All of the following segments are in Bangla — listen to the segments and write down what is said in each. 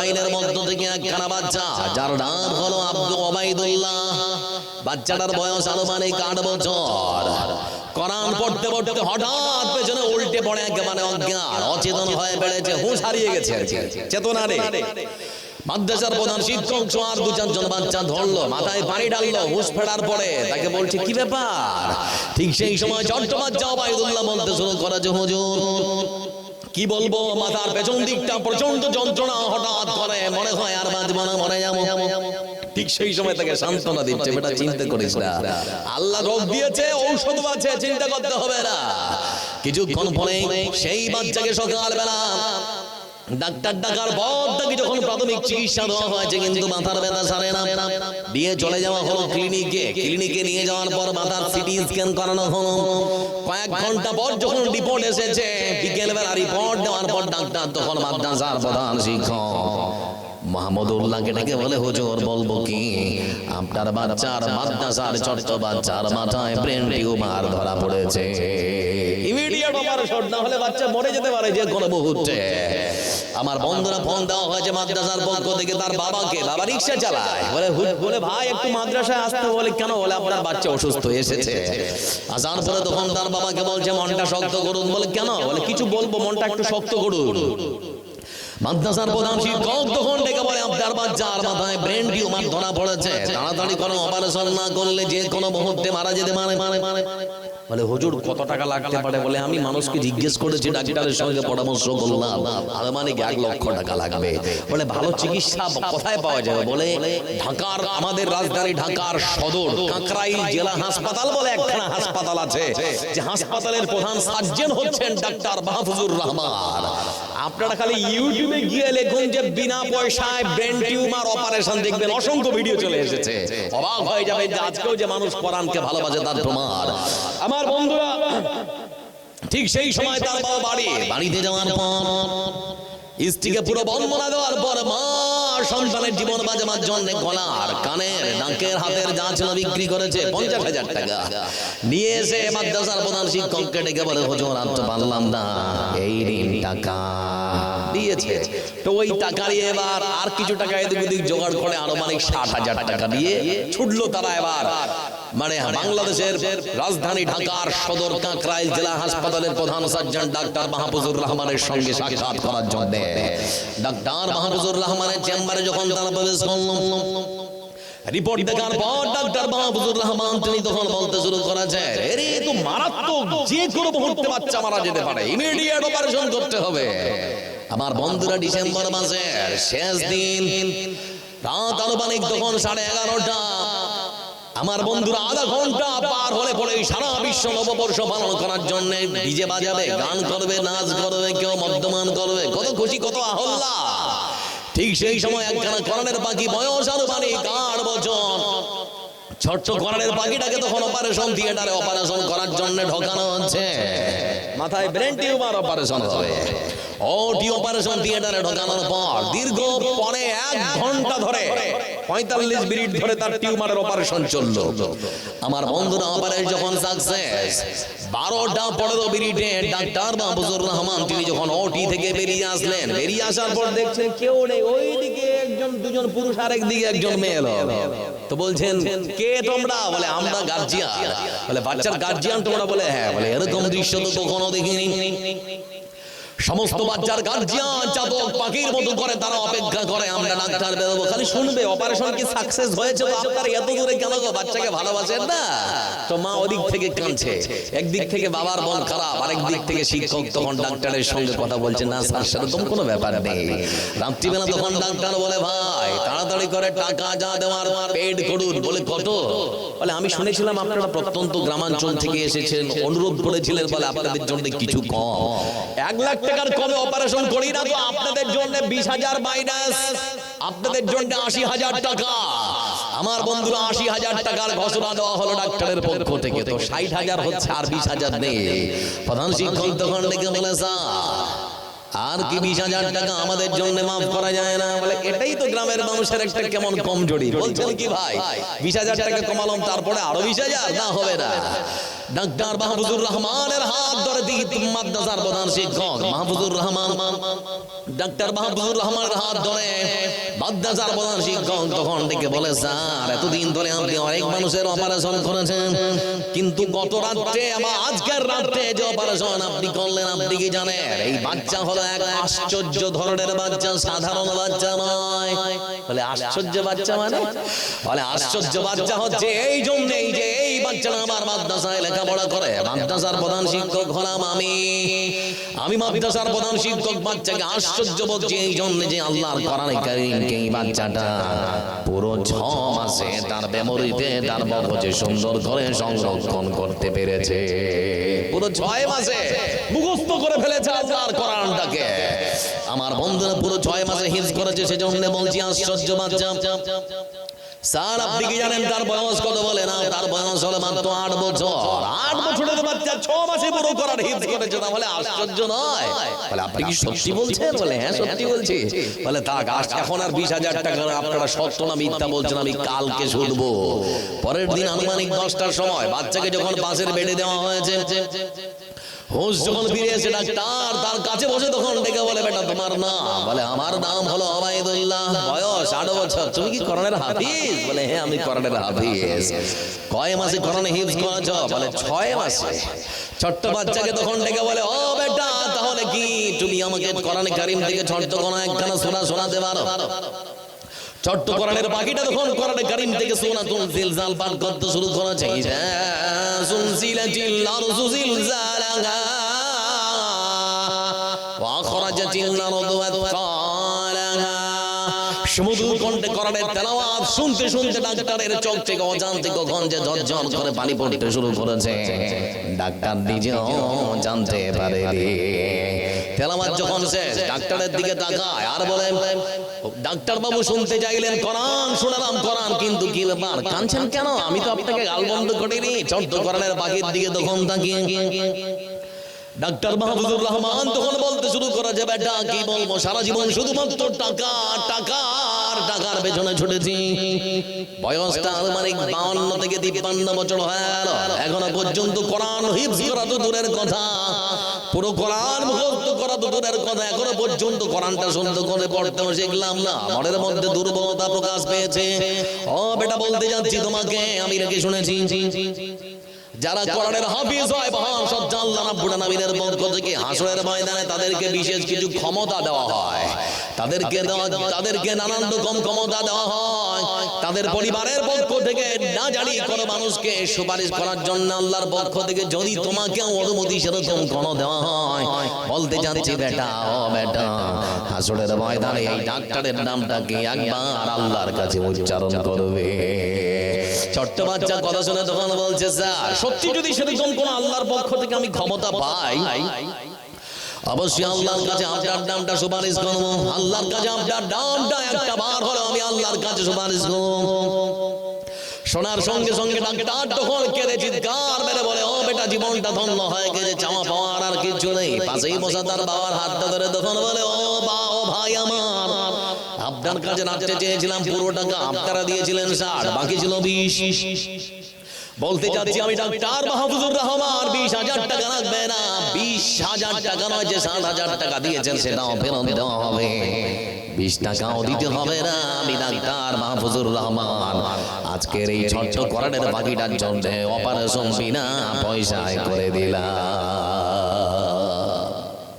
আইনের মধ্য থেকে একখানা বাচ্চা যার নাম হলো আব্দু ওবাইদুল্লাহ। বাচ্চাটার বয়স আনুমানিক 8 বছর। কোরআন পড়তে পড়তে হঠাৎ পেছনে উল্টে পড়ে একেবারে অজ্ঞান, অচেতন হয়ে বেড়েছে, হুঁশ হারিয়ে গেছে, চেতনা নেই। মাদ্রাসার প্রধান শিক্ষক আর 2-4 জন বাচ্চা ধরলো, মাথায় পানি ডাললো, হুঁশ ফেরার পরে তাকে বলছে কি ব্যাপার। ঠিক সেই সময় ছোট্ট বাচ্চা ওবাইদুল্লাহ বলতে শুরু করে যে হুজুর কি বলবো, মাথার পেছন দিকটা প্রচন্ড যন্ত্রণা হঠাৎ করে, মনে হয় আর বাঁচবো না, মরে যাবো। ঠিক সেই সময় তাকে সান্ত্বনা দিচ্ছে, বেটা চিন্তা করিস না, আল্লাহ রোগ দিয়েছে, ঔষধ আছে, চিন্তা করতে হবে না। কিছুক্ষণ পরে সেই বাচ্চাকে সকালবেলা ডাক্তার ডাকার পর তাকে যখন প্রাথমিক চিকিৎসা দেওয়া হয়েছে কিন্তু মাথার ব্যথা সারে না, দিয়ে চলে যাওয়া হলো ক্লিনিকে। ক্লিনিকে নিয়ে যাওয়ার পর মাথার সিটি স্ক্যান করানো হলো। কয়েক ঘন্টা পর যখন রিপোর্ট এসেছে, বিকেলবেলা রিপোর্ট দেওয়ার পর ডাক্তার তখন মাদ্রাসার প্রধান শিক্ষক মাহমুদুল্লাহকে ডেকে বলে হুজুর বলবো কি, আপনার বাচ্চার মাদ্রাসার ছোট্ট বাচ্চার মাথায় ব্রেন টিউমার ধরা পড়েছে, ইমিডিয়েট অপারেশন না হলে বাচ্চা মরে যেতে পারে যে কোনো মুহূর্তে। আমার বন্ধুরা ফোন দেওয়া হয়েছে মাদ্রাসার পক্ষ থেকে তার বাবাকে, বাবা রিক্সা চালায়, বলে ভাই একটু মাদ্রাসায় আসতে, বলে কেন, বলে আপনার বাচ্চা অসুস্থ এসেছে। আসার পরে তখন তার বাবাকে বলছে মনটা শক্ত করুন, বলে কেন, বলে কিছু বলবো, মনটা একটু শক্ত করুন। মাদ্রাসার প্রধান শিক্ষক তখন ডেকে বলে আপনার বাচ্চার মাথায় ব্রেন টিউমার ধরা পড়েছে, তাড়াতাড়ি কোনো অপারেশন না করলে যে কোনো মুহূর্তে মারা যেতে পারে। বলে হুজুর কত টাকা লাগতে পারে, বলে আমি মানুষকে জিজ্ঞেস করেছি, ডাক্তারের সঙ্গে পরামর্শ করলাম, আনুমানিক 1 লক্ষ টাকা লাগবে। বলে ভালো চিকিৎসা কোথায় পাওয়া যাবে, বলে ঢাকার, আমাদের রাজধানী ঢাকার সদর কাকরাইল জেলা হাসপাতাল বলে একখানা হাসপাতাল আছে, যে হাসপাতালের প্রধান সার্জন হচ্ছেন ডাক্তার মাহফুজুর রহমান। আপনারা খালি ইউটিউবে গিয়ে লিখুন যে বিনা পয়সায় ব্রেন টিউমার অপারেশন, দেখবেন অসংখ্য ভিডিও চলে এসেছে, অবাক হয়ে যাবে যে আজকেও যে মানুষ কোরআনকে ভালোবাসে তার প্রমাণ। আমার বন্ধুরা ঠিক সেই সময় তার বাবা বাড়িতে যাওয়ার পর স্ত্রীকে পুরো বর্ণনা দেওয়ার পর মা সন্তানের জীবন বাঁচানোর জন্য গলার, কানের, নাকের, হাতের যা ছিল বিক্রি করেছে 50,000 টাকা নিয়ে এসে মাদ্রাসার প্রধান শিক্ষককে ডেকে বলে হুজুর আর তো পারলাম না, এই ঋণ টাকা দিয়েছে। তো ওই টাকা নিয়ে এবার আর কিছু টাকা এদিক ওদিক জোগাড় করে আনুমানিক 60,000 টাকা দিয়ে ছুটলো তারা এবার মানে বাংলাদেশের রাজধানী ঢাকার সদর কাকরাইল জেলা হাসপাতালের প্রধান সার্জন ডাক্তার মাহফুজুর রহমানের সঙ্গে সাক্ষাৎ করার জন্য। ডাক্তার মাহফুজুর রহমানের চেম্বারে যখন তারা প্রবেশ করল, রিপোর্ট দেখার পর ডাক্তার মাহফুজুর রহমান তিনি তখন বলতে শুরু করেছে, আরে তো মারাত্মক, যে কোনো মুহূর্তে বাচ্চা মারা যেতে পারে, ইমিডিয়েট অপারেশন করতে হবে। আমার বন্ধুরা ডিসেম্বর মাসের শেষ দিন, রাত আনুমানিক তখন 11:30। আমার বন্ধুরা আধা ঘন্টা পার হলে পরে সারা বিশ্ব নববর্ষ পালন করার জন্য ডিজে বাজাবে, গান করবে, নাচ করবে, কেউ মদ্যপান করবে, কত খুশি, কত আহ্লাদ। ঠিক সেই সময় একখানা কোরআনের পাখি, বয়স আনুমানিক 8 বছর, ছোট্ট কোরআনের পাখিটাকে তখন অপারেশন থিয়েটারে অপারেশন করার জন্য ঢোকানো হচ্ছে। মাথায় ব্রেন টিউমার অপারেশন হবে। ওটি অপারেশন থিয়েটারে ঢোকানোর পর দীর্ঘ পরে 1 ঘন্টা ধরে 45 মিনিট ধরে তার টিউমারের অপারেশন চললো। আমার বন্ধুরা অপারেশন যখন সাকসেস, 12:15 মিনিটে ডাক্তার মাহফুজুর রহমান তিনি যখন ওটি থেকে বেরিয়ে আসলেন, বেরিয়ে আসার পর দেখছেন কেউ নেই, ওইদিকে একজন দুজন পুরুষ আর একদিকে একজন মেয়ে লোক। তো বলছেন কে তোমরা, বলে আমরা গার্জিয়ান। বলে বাচ্চার গার্জিয়ান তোমরা, বলে হ্যাঁ। বলে এরকম দৃশ্য তো কখনো দেখিনি। সমস্ত বাচ্চার গার্জিয়ান চাতক পাখির মতো করে তারা অপেক্ষা করে, আমরা ডাক্তার বেরোবো, খালি শুনবে অপারেশন কি সাকসেস হয়েছে, তো আপনারা এত দূরে কেন গো, বাচ্চাকে ভালোবাসেন না? তো মা ওদিক থেকে কাঁদছে, একদিক থেকে বাবার মন খারাপ, আরেক দিক থেকে শিক্ষক তখন ডাক্তারের সঙ্গে কথা বলছে, না স্যার সেরকম কোনো ব্যাপার নেই। রাত্রিবেলা তখন ডাক্তার বলে ভাই তাড়াতাড়ি করে টাকা যা দেওয়ার পেড করুন। বলে কত? বলে আমি শুনেছিলাম আপনারা প্রত্যন্ত গ্রামাঞ্চল থেকে এসেছেন, অনুরোধ করেছিলেন, বলে আপনাদের জন্য কিছু কম, 1 লাখ টাকার কমে অপারেশন করি না, তো আপনাদের জন্য 20,000 মাইনাস, আপনাদের জন্য 80,000 টাকা। আমার বন্ধুরা 80,000 টাকার ঘোষণা দেওয়া হলো ডাক্তারের পক্ষ থেকে, তো 60,000 হচ্ছে, আর 20,000 নেই। প্রধান শিক্ষক তখন ডেকে বলে স্যার আর কি 20,000 টাকা আমাদের জন্য মাফ করা যায় না? বলে এটাই তো গ্রামের মানুষের একটা কেমন কমজোরি। বলছেন কি ভাই 20,000 টাকা কমালাম, তারপরে আরো 20,000 না হবে না? ডাক্তার মাহফুজুর রহমানের হাত ধরে দিই মাদ্রাসার প্রধান শিক্ষক মাহফুজুর রহমান, ডাক্তার মাহফুজুর রহমানের হাত ধরে মাদ্রাসার প্রধান শিক্ষক তখন থেকে বলে, স্যার এতদিন ধরে আপনি অনেক মানুষের অপারেশন করেছেন, কিন্তু গত রাত্রে আমার আজকের রাত্রে যে অপারেশন আপনি করলেন, আপনি কি জানেন এই বাচ্চা হলো এক আশ্চর্য ধরনের বাচ্চা, সাধারণ বাচ্চা নয়। বলে আশ্চর্য বাচ্চা মানে? বলে আশ্চর্য বাচ্চা হচ্ছে এই জন্যই যে এই বাচ্চাটা আমার মাদ্রাসায় লেখাপড়া করে, মাদ্রাসার প্রধান শিক্ষক হলাম আমি মাদ্রাসার প্রধান শিক্ষক। বাচ্চাকে আশ্চর্য বলছি এই জন্য যে আল্লাহর কোরআনে কারীমকে এই বাচ্চাটা পুরো 6 মাসে তার মেমোরিতে তার মগজে সুন্দর করে সংরক্ষণ করতে পেরেছে। পুরো 6 মাসে মুখস্থ করে ফেলেছে আল্লাহর কোরআনটাকে। আমার বন্ধুরা পুরো 6 মাসে হিফজ করেছে, সেজন্য বলছি আশ্চর্য বাচ্চা। স্যার আপনি কি জানেন তার বয়স কত? বলে না, তার বয়স হলো মাত্র 8 বছর। 8 বছরের বাচ্চা 6 মাসে পুরো কোরআন হিফজ করেছে, তাহলে আশ্চর্য নয়? বলে আপনি কি সত্যি বলছেন? বলে হ্যাঁ সত্যি বলছি। বলে তা এখন আর 20,000 টাকা আপনারা সত্য না মিথ্যা বলছেন আমি কালকে শুনবো। পরের দিন আনুমানিক 10টার সময় বাচ্চাকে যখন পাশের বেডে দেওয়া হয়েছে, হোশ যখন ফিরে এসে ডাক্তার তার কাছে বসে তখন ডেকে বলে, বেটা তোমার নাম? বলে আমার নাম হলো ওবাইদুল্লাহ, বয়স 8 বছর। তুমি কি কোরআনের হাফিজ? বলে হ্যাঁ আমি কোরআনের হাফিজ। কয় মাসে কোরআনে হিফজ করেছো? বলে 6 মাসে। ছোট্ট বাচ্চাকে তখন ডেকে বলে, ও বেটা তাহলে কি তুমি আমাকে কোরআনে কারীম থেকে ছোট্ট কোনো একখানা সূরা শোনাতে পারো? ছোট্ট কোরআনের বাকিটা তখন কোরআনে কারীম থেকে সূরাতুল জিলজাল পাঠ করতে শুরু করেছে। সুনজিলাতিল আরযু জিলজালাহা ওয়া আখরাজাতিল আরযু আথকালাহা। সুমধুর কণ্ঠে কোরআনের তেলাওয়াত শুনতে শুনতে ডাক্তারের চোখ থেকে অজান্তে কখন যে ঝরঝর করে পানি পড়তে শুরু করেছে, ডাক্তার নিজেও জানতে পারেনি। তেলাওয়াত যখন শেষ, ডাক্তারের দিকে তাকায় আর বলে, ডাক্তার বাবু শুনতে চাইলেন কোরআন, শোনালাম কোরআন, কিন্তু কি ব্যাপার কাঁদছেন কেন? আমি তো আপনাকে গাল বন্ধ করিনি। ছোট্ট কোরআনের বাকির দিকে তখন তাকিয়ে ডাক্তার মাহফুজুর রহমান তখন বলতে শুরু করেছে, বেটা কি বলবো, সারা জীবন শুধুমাত্র টাকা টাকার টাকার পেছনে ছুটেছি। বয়সটা আনুমানিক 52 থেকে 53 বছর হয়ে গেল, এখনো পর্যন্ত কোরআন হিফজ করা তো দূরের কথা, পুরো কোরআন মুখস্থ করা তো দূরের কথা, এখনো পর্যন্ত কোরআনটা সুন্দর করে পড়তেও শিখলাম না। মনের মধ্যে দুর্বলতা প্রকাশ পেয়েছে। ও বেটা বলতে যাচ্ছি তোমাকে, আমি রেখে শুনেছি যারা কোরআনের হাফিজ হয় মহান সত্য আল্লাহ রাব্বুল আলামিনের পক্ষ থেকে হাসরের ময়দানে তাদেরকে বিশেষ কিছু ক্ষমতা দেওয়া হয়, তাদেরকে নানান রকম ক্ষমতা দেওয়া হয়। তাদের পরিবারের পক্ষ থেকে না জানি কোন মানুষকে সুপারিশ করার জন্য আল্লাহর পক্ষ থেকে যদি তোমাকে অনুমতি সেরকম কোন দেওয়া হয়, বলতে যাচ্ছি বেটা, ও বেটা হাসরের ময়দানে এই ডাক্তারের নামটাকে একবার আল্লাহর কাছে উচ্চারণ করবে। ছোট্ট বাচ্চা কথা শুনে তখন বলছে, স্যার সত্যি যদি সেরকম কোন আল্লাহর পক্ষ থেকে আমি ক্ষমতা পাই, অবশ্যই আল্লাহর কাছে আপনার নামটা সুপারিশ করব। আল্লাহর কাছে আপনার নামটা একটা বার হলো আমি আল্লাহর কাছে সুপারিশ করব। শোনার সঙ্গে সঙ্গে ডাক্তার তখন কেঁদে চিৎকার মেরে বলে, ও বেটা জীবনটা ধন্য হয়ে গেছে, চাওয়া পাওয়ার আর কিছু নেই। পাশেই বসা তার বাবার হাতটা ধরে তখন বলে, ও ভাই আমার, আপনার কাছে রাখতে চেয়েছিলাম পুরো টাকা, আপনারা দিয়েছিলেন 60, বাকি ছিল 20। বলতে চাচ্ছি আমি ডাক্তার মাহফুজুর রহমান 20,000 টাকা রাখবে না, 20,000 টাকা নয়, যে 60,000 টাকা দিয়েছেন সেটাও ফেরত দেওয়া হবে, 20 টাকাও দিতে হবে না। আমি ডাক্তার মাহফুজুর রহমান আজকের এই ছোট্ট কোরআনের বাকিটার জন্য অপারেশন বিনা পয়সায় করে দিলাম।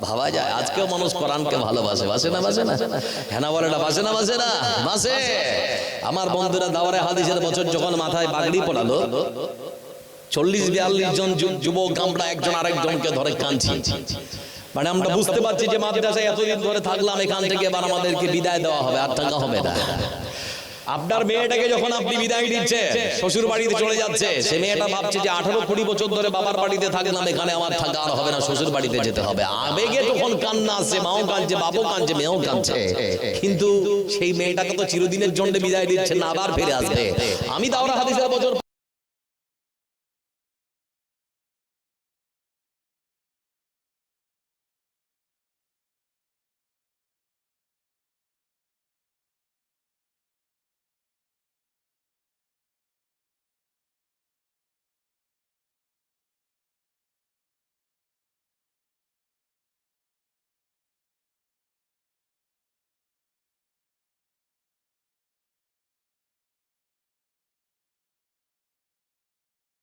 ভাবা যায় আজকেও মানুষ কোরআনকে ভালোবাসে, বাসে না বাসে না? হ্যাঁ না বলে না, বাসে না বাসে না? বাসে। আমার বন্ধুরা দাওয়ারে হাদিসের বছর যখন মাথায় পাগড়ি পড়ালো, 40-42 জন যুবক আমরা একজন আরেকজনকে ধরে কাঁদছি। মানে আমরা বুঝতে পারছি যে মাদ্রাসায় এতদিন ধরে থাকলাম, এখান থেকে এবার আমাদেরকে বিদায় দেওয়া হবে, আর টাকা হবে না। আপনার মেয়েটাকে যখন আপনি বিদায় দিচ্ছেন, শ্বশুর বাড়িতে চলে যাচ্ছে, সে মেয়েটা ভাবছে যে 18-20 বছর ধরে বাবার বাড়িতে থাকলাম, এখানে আমার থাকা আর হবে না, শ্বশুর বাড়িতে যেতে হবে। আবেগে তখন কান্না আসছে, মাও কাঁদছে, বাবু কাঁদছে, মেয়েও কাঁদছে, কিন্তু সেই মেয়েটাকে তো চিরদিনের জন্য বিদায় দিচ্ছে না, আবার ফিরে আসবে। আমি দাওরা হাদিসের বছর